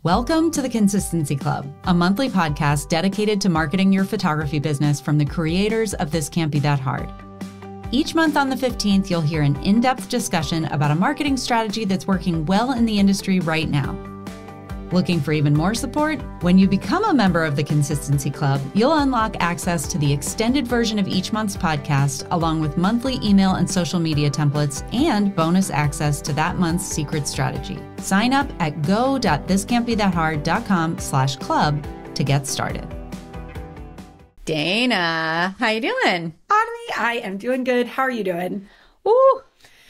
Welcome to the Consistency Club, a monthly podcast dedicated to marketing your photography business from the creators of This Can't Be That Hard. Each month on the 15th, you'll hear an in-depth discussion about a marketing strategy that's working well in the industry right now. Looking for even more support? When you become a member of the Consistency Club, you'll unlock access to the extended version of each month's podcast, along with monthly email and social media templates and bonus access to that month's secret strategy. Sign up at go.thiscan'tbethathard.com/club to get started. Dana, how you doing? Autumn, I am doing good. How are you doing? Ooh,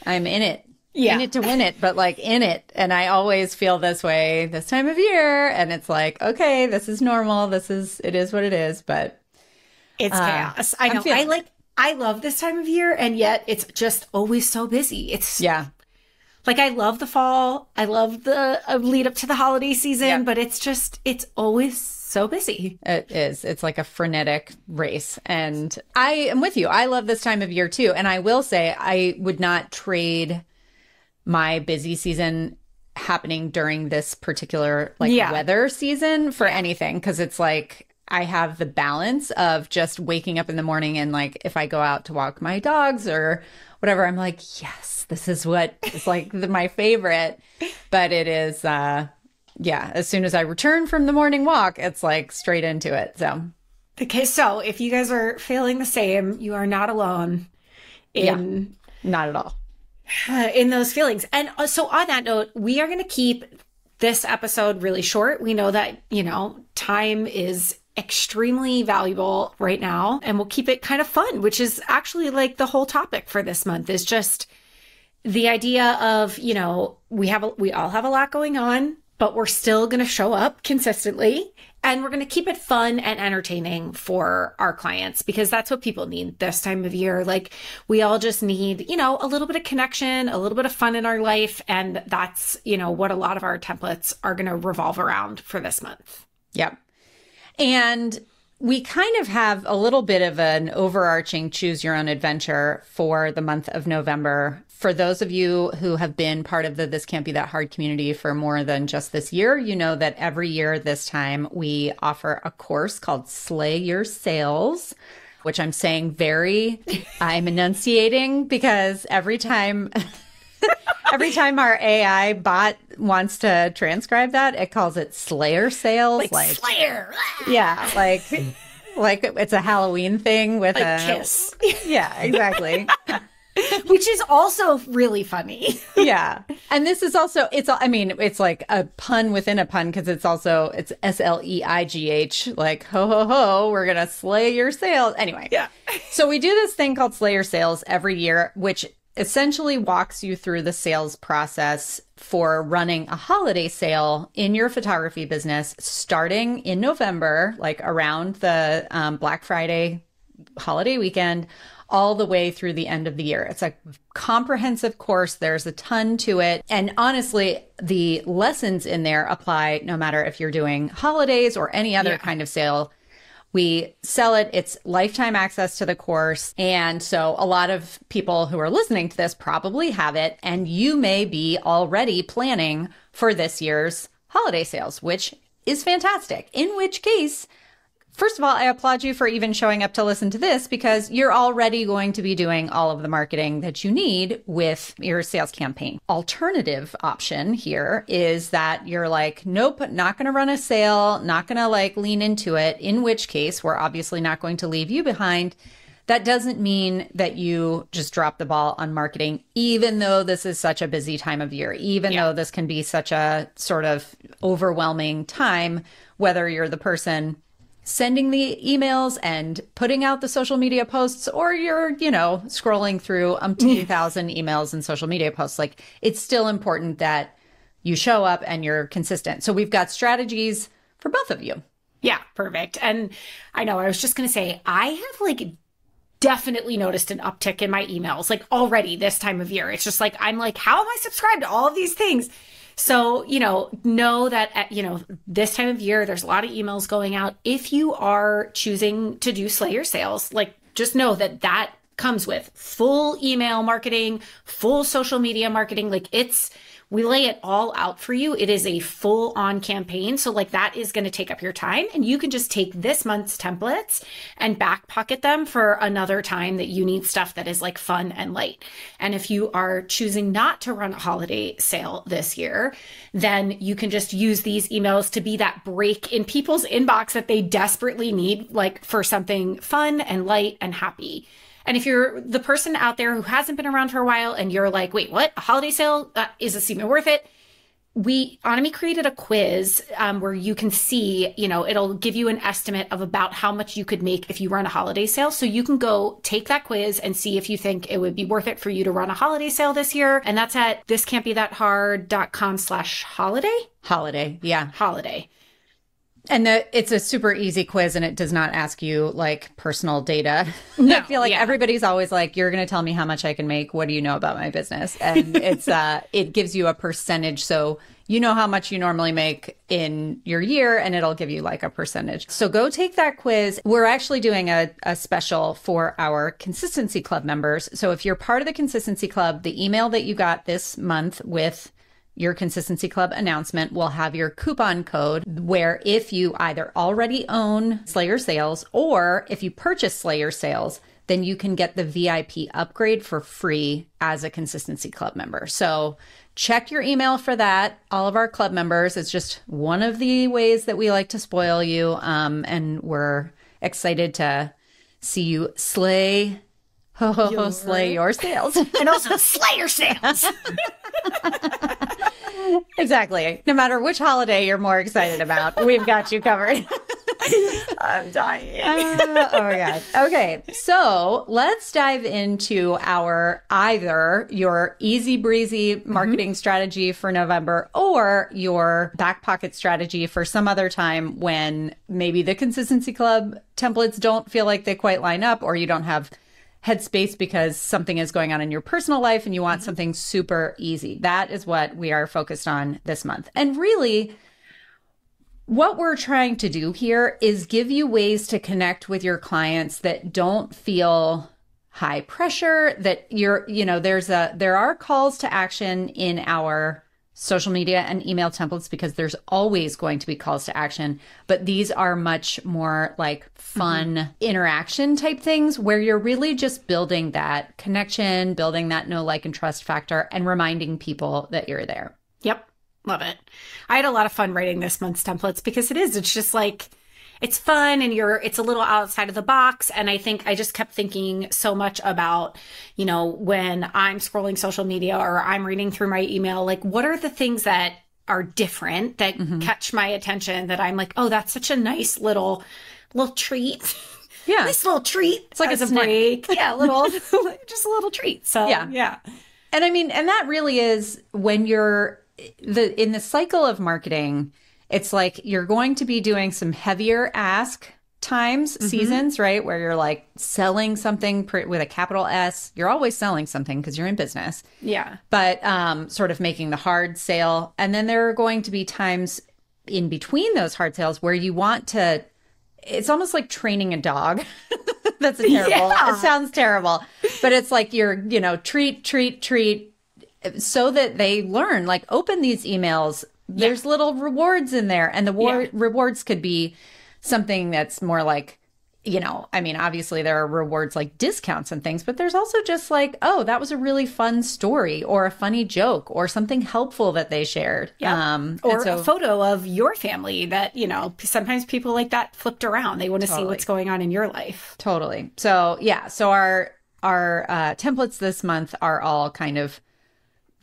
I'm in it. Yeah. In it to win it, but like in it. And I always feel this way this time of year. And it's like, okay, this is normal. It is what it is, but it's chaos. I know. I love this time of year, and yet it's just always so busy. I love the fall. I love the lead up to the holiday season, but it's always so busy. It is. It's like a frenetic race. And I am with you. I love this time of year too. And I will say I would not trade my busy season happening during this particular weather season for anything. Cause it's like, I have the balance of just waking up in the morning and like, if I go out to walk my dogs or whatever, I'm like, yes, this is what is like my favorite. But it is, as soon as I return from the morning walk, it's like straight into it. So, okay. So if you guys are feeling the same, you are not alone not at all. In those feelings. And so on that note, we are going to keep this episode really short. We know that, time is extremely valuable right now, and we'll keep it kind of fun, which is actually like the whole topic for this month is just the idea of, we all have a lot going on, but we're still going to show up consistently, and we're going to keep it fun and entertaining for our clients, because that's what people need this time of year. Like, we all just need, a little bit of connection, a little bit of fun in our life. And that's, what a lot of our templates are going to revolve around for this month. Yep. And we kind of have a little bit of an overarching choose your own adventure for the month of November. For those of you who have been part of the This Can't Be That Hard community for more than just this year, you know that every year this time we offer a course called Slay Your Sales, which I'm I'm enunciating because every time our AI bot wants to transcribe that, it calls it Slayer Sales. Like Slayer. Yeah, like it's a Halloween thing with a kiss. Yeah, exactly. Which is also really funny. Yeah. And this is also, it's like a pun within a pun, because it's SLEIGH, like ho, ho, ho, we're going to slay your sales. Anyway. Yeah. So we do this thing called Slay Your Sales every year, which essentially walks you through the sales process for running a holiday sale in your photography business, starting in November, like around the Black Friday holiday weekend, all the way through the end of the year. It's a comprehensive course. There's a ton to it. And honestly, the lessons in there apply no matter if you're doing holidays or any other kind of sale. We sell it. It's lifetime access to the course. And so a lot of people who are listening to this probably have it. And you may be already planning for this year's holiday sales, which is fantastic. In which case, first of all, I applaud you for even showing up to listen to this, because you're already going to be doing all of the marketing that you need with your sales campaign. Alternative option here is that you're like, nope, not going to run a sale, not going to lean into it, in which case we're obviously not going to leave you behind. That doesn't mean that you just drop the ball on marketing, even though this is such a busy time of year, even though this can be such a sort of overwhelming time, whether you're the person sending the emails and putting out the social media posts, or you're, scrolling through thousand emails and social media posts. Like, it's still important that you show up and you're consistent. So we've got strategies for both of you. Yeah, perfect. And I know I was just going to say, I have definitely noticed an uptick in my emails, already this time of year. It's just I'm like, how am I subscribed to all of these things? So, know that at, this time of year, there's a lot of emails going out. If you are choosing to do Slay Your Sales, just know that comes with full email marketing, full social media marketing. We lay it all out for you. It is a full on campaign. So like that is going to take up your time, and you can just take this month's templates and back pocket them for another time that you need stuff that is like fun and light. And if you are choosing not to run a holiday sale this year, then you can just use these emails to be that break in people's inbox that they desperately need, like for something fun and light and happy. And if you're the person out there who hasn't been around for a while and you're like, wait, what? A holiday sale? Is this even worth it? Onami created a quiz where you can see, it'll give you an estimate of about how much you could make if you run a holiday sale. So you can go take that quiz and see if you think it would be worth it for you to run a holiday sale this year. And that's at thiscan'tbethathard.com/holiday. Holiday. Yeah. Holiday. And it's a super easy quiz, and it does not ask you like personal data. No, I feel like everybody's always like, you're going to tell me how much I can make. What do you know about my business? And it's it gives you a percentage. So you know how much you normally make in your year, and it'll give you like a percentage. So go take that quiz. We're actually doing a special for our Consistency Club members. So if you're part of the Consistency Club, the email that you got this month with your Consistency Club announcement will have your coupon code, where if you either already own Slayer Sales or if you purchase Slayer Sales, then you can get the VIP upgrade for free as a Consistency Club member. So check your email for that. All of our club members, it's just one of the ways that we like to spoil you. And we're excited to see you slay your sales. And also Slayer Sales. Exactly. No matter which holiday you're more excited about, we've got you covered. I'm dying. Oh my God. Okay. So let's dive into either your easy breezy marketing strategy for November or your back pocket strategy for some other time when maybe the Consistency Club templates don't feel like they quite line up, or you don't have headspace because something is going on in your personal life and you want something super easy. That is what we are focused on this month. And really, what we're trying to do here is give you ways to connect with your clients that don't feel high pressure, that there are calls to action in our social media and email templates, because there's always going to be calls to action, but these are much more like fun interaction type things where you're really just building that connection, building that know, like, and trust factor, and reminding people that you're there. Yep. Love it. I had a lot of fun writing this month's templates because it's just like, it's fun and it's a little outside of the box. And I think I just kept thinking so much about, when I'm scrolling social media or I'm reading through my email, like what are the things that are different that catch my attention that I'm like, oh, that's such a nice little treat. Yeah. Nice little treat. It's like as a snack. break. Yeah. Just a little treat. So yeah. And I mean, and that really is when you're in the cycle of marketing, it's like you're going to be doing some heavier ask times, seasons, right? Where you're like selling something with a capital S. You're always selling something because you're in business. Yeah. But sort of making the hard sale. And then there are going to be times in between those hard sales where you want to, it's almost like training a dog. That's terrible. Yeah. It sounds terrible. But it's like you're, treat, so that they learn, like, open these emails. There's little rewards in there. And the rewards could be something that's more like, obviously there are rewards like discounts and things, but there's also just like, oh, that was a really fun story or a funny joke or something helpful that they shared. Or a photo of your family that, sometimes people like that flipped around. They want to see what's going on in your life. Totally. So so our templates this month are all kind of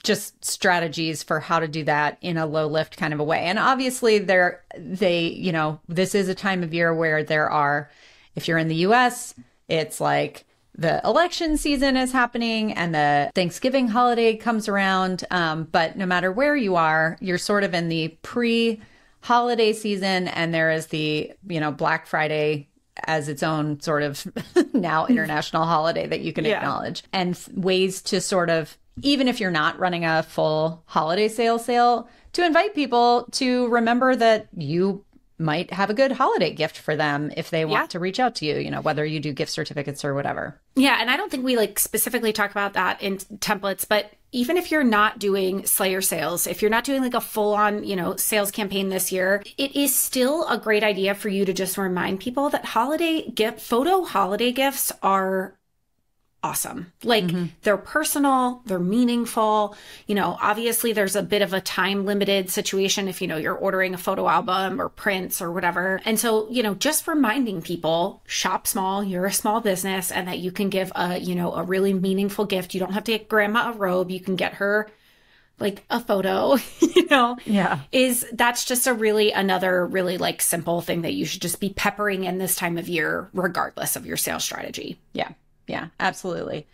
just strategies for how to do that in a low lift kind of a way. And obviously this is a time of year where there are, if you're in the US, it's like the election season is happening and the Thanksgiving holiday comes around. But no matter where you are, you're sort of in the pre-holiday season, and there is the, Black Friday as its own sort of now international holiday that you can acknowledge, and ways to sort of, even if you're not running a full holiday sale, to invite people to remember that you might have a good holiday gift for them if they want to reach out to you, whether you do gift certificates or whatever. Yeah. And I don't think we specifically talk about that in templates, but even if you're not doing Slayer sales, if you're not doing like a full on, sales campaign this year, it is still a great idea for you to just remind people that photo holiday gifts are awesome. Like they're personal, they're meaningful. Obviously there's a bit of a time limited situation if, you're ordering a photo album or prints or whatever. And so, just reminding people, shop small, you're a small business, and that you can give a really meaningful gift. You don't have to get grandma a robe. You can get her like a photo, Yeah. That's just another really like simple thing that you should just be peppering in this time of year, regardless of your sales strategy. Yeah, absolutely.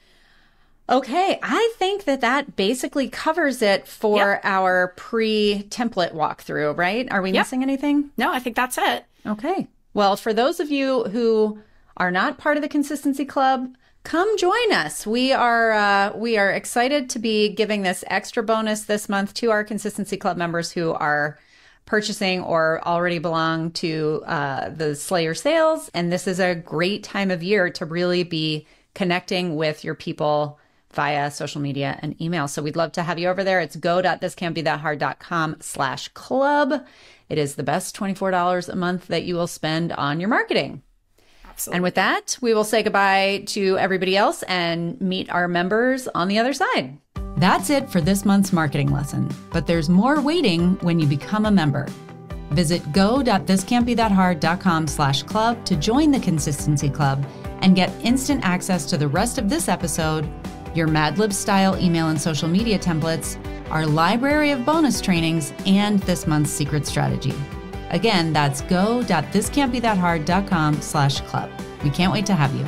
Okay, I think that basically covers it for our pre-template walkthrough, right? Are we missing anything? No, I think that's it. Okay. Well, for those of you who are not part of the Consistency Club, come join us. We are excited to be giving this extra bonus this month to our Consistency Club members who are purchasing or already belong to the Slayer sales. And this is a great time of year to really be connecting with your people via social media and email. So we'd love to have you over there. It's go.thiscan'tbethathard.com/club. It is the best $24 a month that you will spend on your marketing. Absolutely. And with that, we will say goodbye to everybody else and meet our members on the other side. That's it for this month's marketing lesson, but there's more waiting when you become a member. Visit go.thiscan'tbethathard.com/club to join the Consistency Club and get instant access to the rest of this episode, your Mad Lib style email and social media templates, our library of bonus trainings, and this month's secret strategy. Again, that's go.thiscan'tbethathard.com/club. We can't wait to have you.